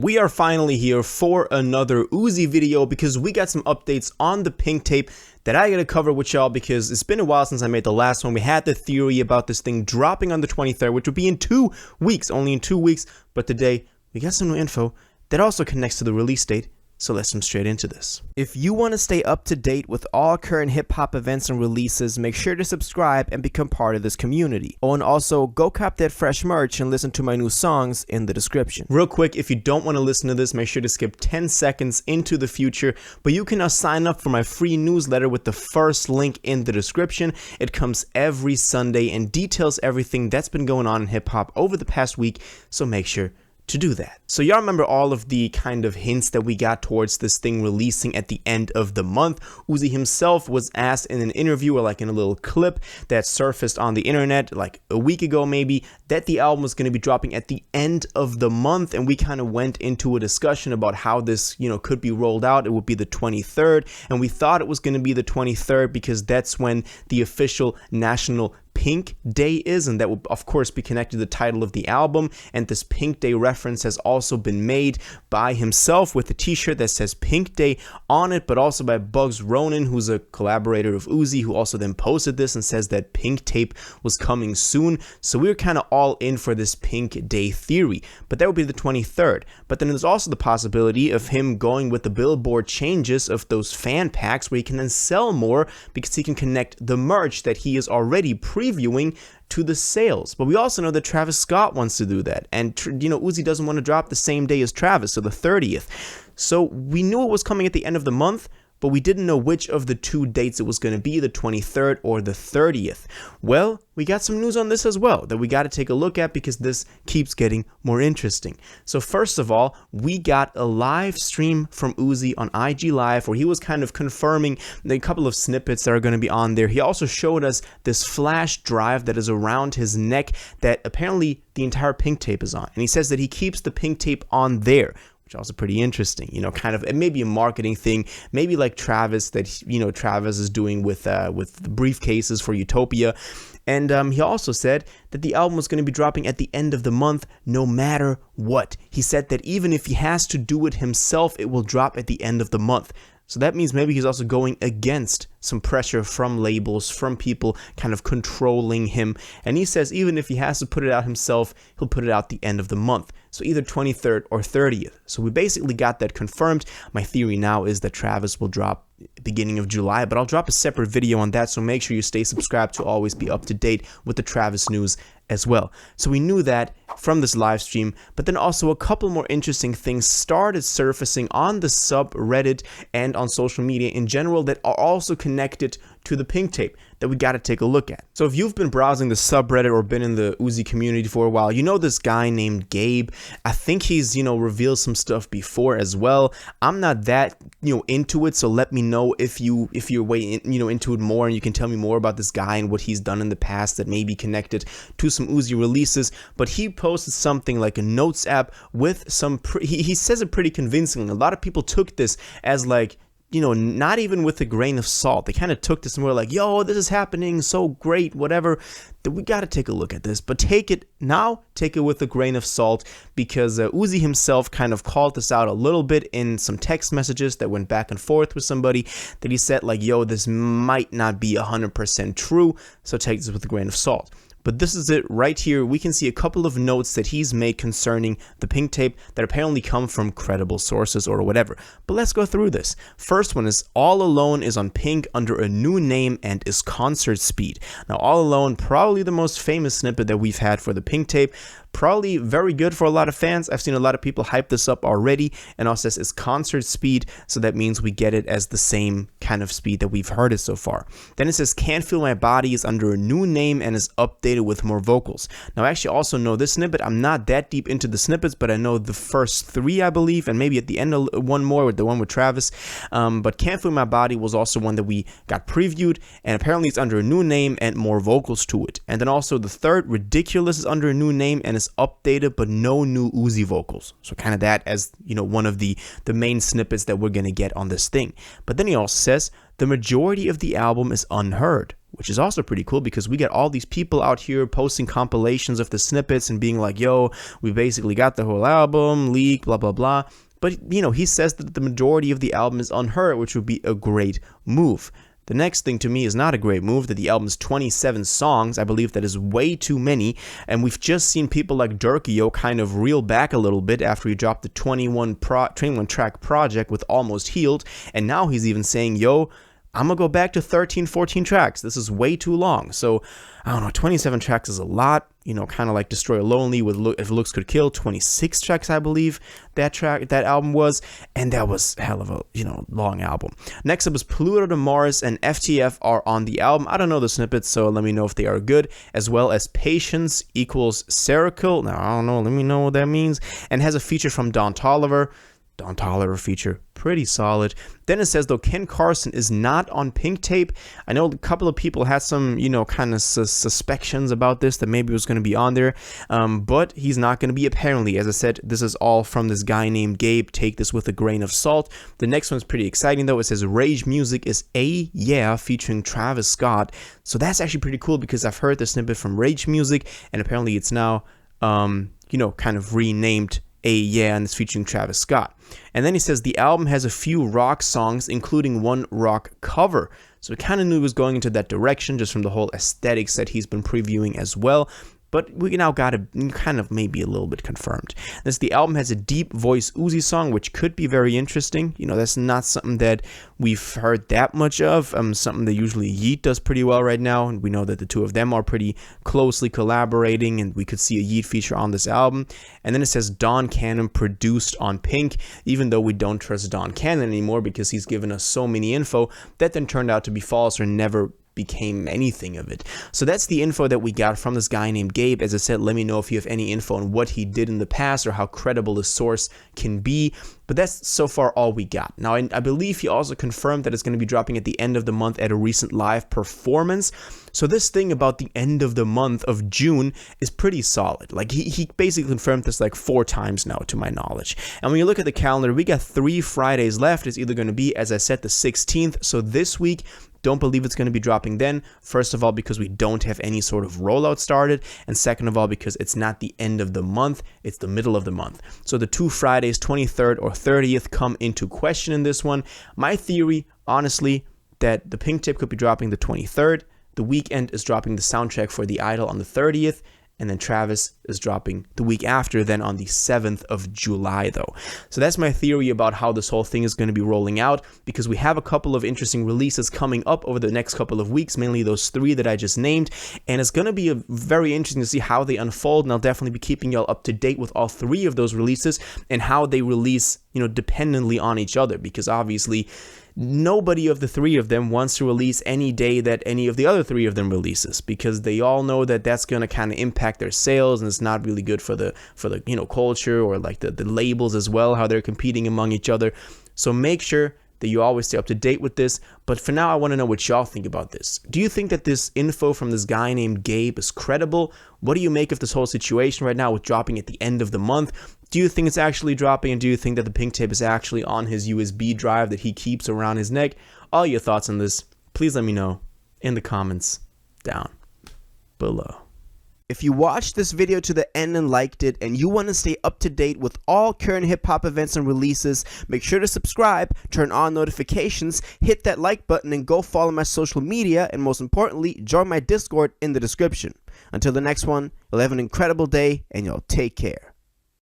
We are finally here for another Uzi video because we got some updates on the Pink Tape that I gotta cover with y'all because it's been a while since I made the last one. We had the theory about this thing dropping on the 23rd, which would be in 2 weeks, only in 2 weeks. But today, we got some new info that also connects to the release date. So let's jump straight into this. If you want to stay up to date with all current hip-hop events and releases, make sure to subscribe and become part of this community. Oh, and also, go cop that fresh merch and listen to my new songs in the description. Real quick, if you don't want to listen to this, make sure to skip 10 seconds into the future, but you can now sign up for my free newsletter with the first link in the description. It comes every Sunday and details everything that's been going on in hip-hop over the past week, so make sure to do that. So y'all remember all of the kind of hints that we got towards this thing releasing at the end of the month. Uzi himself was asked in an interview, or like in a little clip that surfaced on the internet like a week ago maybe, that the album was going to be dropping at the end of the month, and we kind of went into a discussion about how this, could be rolled out. It would be the 23rd, and we thought it was going to be the 23rd because that's when the official National Pink Day is, and that will of course be connected to the title of the album. And this Pink Day reference has also been made by himself with a t-shirt that says Pink Day on it, but also by Bugs Ronan, who's a collaborator of Uzi, who also then posted this and says that Pink Tape was coming soon. So we were kind of all in for this Pink Day theory, but that would be the 23rd. But then there's also the possibility of him going with the Billboard changes of those fan packs, where he can then sell more because he can connect the merch that he is already previewing to the sales. But we also know that Travis Scott wants to do that, and Uzi doesn't want to drop the same day as Travis, so the 30th. So we knew it was coming at the end of the month, but we didn't know which of the 2 dates it was going to be, the 23rd or the 30th. Well, we got some news on this as well that we got to take a look at because this keeps getting more interesting. So first of all, we got a live stream from Uzi on IG Live where he was kind of confirming a couple of snippets that are going to be on there. He also showed us this flash drive that is around his neck that apparently the entire Pink Tape is on. And he says that he keeps the Pink Tape on there, which is also pretty interesting, kind of, it may be a marketing thing, maybe like Travis, that, Travis is doing with the briefcases for Utopia. And he also said that the album was going to be dropping at the end of the month, no matter what. He said that even if he has to do it himself, it will drop at the end of the month. So that means maybe he's also going against some pressure from labels, from people kind of controlling him. And he says even if he has to put it out himself, he'll put it out the end of the month. So either 23rd or 30th. So we basically got that confirmed. My theory now is that Travis will drop beginning of July, but I'll drop a separate video on that, so make sure you stay subscribed to always be up to date with the Travis news as well. So we knew that from this live stream, but then also a couple more interesting things started surfacing on the subreddit and on social media in general that are also connected to the Pink Tape that we got to take a look at. So if you've been browsing the subreddit or been in the Uzi community for a while, you know this guy named Gabe. I think he's, revealed some stuff before as well. I'm not that, into it, so let me know if you're way into it more, and you can tell me more about this guy and what he's done in the past that may be connected to some Uzi releases. But he posted something like a notes app with some, he says it pretty convincingly. A lot of people took this as like, not even with a grain of salt. They kind of took this and were like, yo, this is happening, so great, whatever. That we got to take a look at this, but take it with a grain of salt, because Uzi himself kind of called this out a little bit in some text messages that went back and forth with somebody, that he said like, yo, this might not be 100% true, so take this with a grain of salt. But this is it right here. We can see a couple of notes that he's made concerning the Pink Tape that apparently come from credible sources or whatever. But let's go through this. First one is All Alone is on Pink under a new name and is concert speed. Now, All Alone, probably the most famous snippet that we've had for the Pink Tape. Probably very good for a lot of fans. I've seen a lot of people hype this up already, and also says it's concert speed, so that means we get it as the same kind of speed that we've heard it so far. Then it says Can't Feel My Body is under a new name and is updated with more vocals. Now I actually also know this snippet. I'm not that deep into the snippets, but I know the first 3, I believe, and maybe at the end one more, with the one with Travis. But Can't Feel My Body was also one that we got previewed, and apparently it's under a new name and more vocals to it. And then also the third, Ridiculous, is under a new name and is updated, but no new Uzi vocals. So kind of that as, one of the main snippets that we're going to get on this thing. But then he also says the majority of the album is unheard, which is also pretty cool because we get all these people out here posting compilations of the snippets and being like, yo, we basically got the whole album leaked, blah, blah, blah. But, you know, he says that the majority of the album is unheard, which would be a great move. The next thing to me is not a great move, that the album's 27 songs. I believe that is way too many, and we've just seen people like Durkio kind of reel back a little bit after he dropped the 21 track project with Almost Healed, and now he's even saying, yo, I'm gonna go back to 13, 14 tracks. This is way too long. So, I don't know, 27 tracks is a lot, you know, kind of like Destroy Lonely with If Looks Could Kill, 26 tracks, I believe that album was, and that was hell of a, you know, long album. Next up is Pluto to Mars and FTF are on the album. I don't know the snippets, so let me know if they are good, as well as Patience equals Serical. Now, I don't know, let me know what that means, and has a feature from Don Toliver. Don Toliver feature, pretty solid. Then it says, though, Ken Carson is not on Pink Tape. I know a couple of people had some, you know, kind of suspicions about this, that maybe it was going to be on there, but he's not going to be, apparently. As I said, this is all from this guy named Gabe. Take this with a grain of salt. The next one's pretty exciting, though. It says Rage Music is Yeah featuring Travis Scott. So that's actually pretty cool because I've heard the snippet from Rage Music, and apparently it's now, you know, kind of renamed Yeah, and it's featuring Travis Scott. And then he says the album has a few rock songs, including one rock cover. So we kind of knew it was going into that direction just from the whole aesthetics that he's been previewing as well. But we now got to kind of maybe a little bit confirmed. The album has a deep voice Uzi song, which could be very interesting. You know, that's not something that we've heard that much of. Something that usually Yeet does pretty well right now. And we know that the two of them are pretty closely collaborating, and we could see a Yeet feature on this album. And then it says Don Cannon produced on Pink, even though we don't trust Don Cannon anymore because he's given us so many info that then turned out to be false or never became anything of it. So that's the info that we got from this guy named Gabe. As I said, let me know if you have any info on what he did in the past or how credible the source can be. But that's so far all we got. Now, I believe he also confirmed that it's going to be dropping at the end of the month at a recent live performance. So this thing about the end of the month of June is pretty solid. Like, he basically confirmed this like 4 times now, to my knowledge. And when you look at the calendar, we got 3 Fridays left. It's either going to be, as I said, the 16th. So this week, don't believe it's going to be dropping then. First of all, because we don't have any sort of rollout started. And second of all, because it's not the end of the month, it's the middle of the month. So the 2 Fridays, 23rd or 30th, come into question in this one. My theory, honestly, that the Pink Tape could be dropping the 23rd. The Weeknd is dropping the soundtrack for The Idol on the 30th. And then Travis is dropping the week after, then on the 7th of July, though. So that's my theory about how this whole thing is going to be rolling out, because we have a couple of interesting releases coming up over the next couple of weeks, mainly those 3 that I just named, and it's going to be very interesting to see how they unfold, and I'll definitely be keeping y'all up to date with all 3 of those releases and how they release, you know, dependently on each other, because obviously nobody of the 3 of them wants to release any day that any of the other 3 of them releases, because they all know that that's going to kind of impact their sales, and it's not really good for the you know, culture, or like the labels as well, how they're competing among each other. So make sure that you always stay up to date with this. But for now, I want to know what y'all think about this. Do you think that this info from this guy named Gabe is credible? What do you make of this whole situation right now with dropping at the end of the month? Do you think it's actually dropping, and do you think that the Pink Tape is actually on his USB drive that he keeps around his neck? All your thoughts on this, please let me know in the comments down below. If you watched this video to the end and liked it, and you want to stay up to date with all current hip-hop events and releases, make sure to subscribe, turn on notifications, hit that like button, and go follow my social media, and most importantly, join my Discord in the description. Until the next one, you'll have an incredible day, and y'all take care.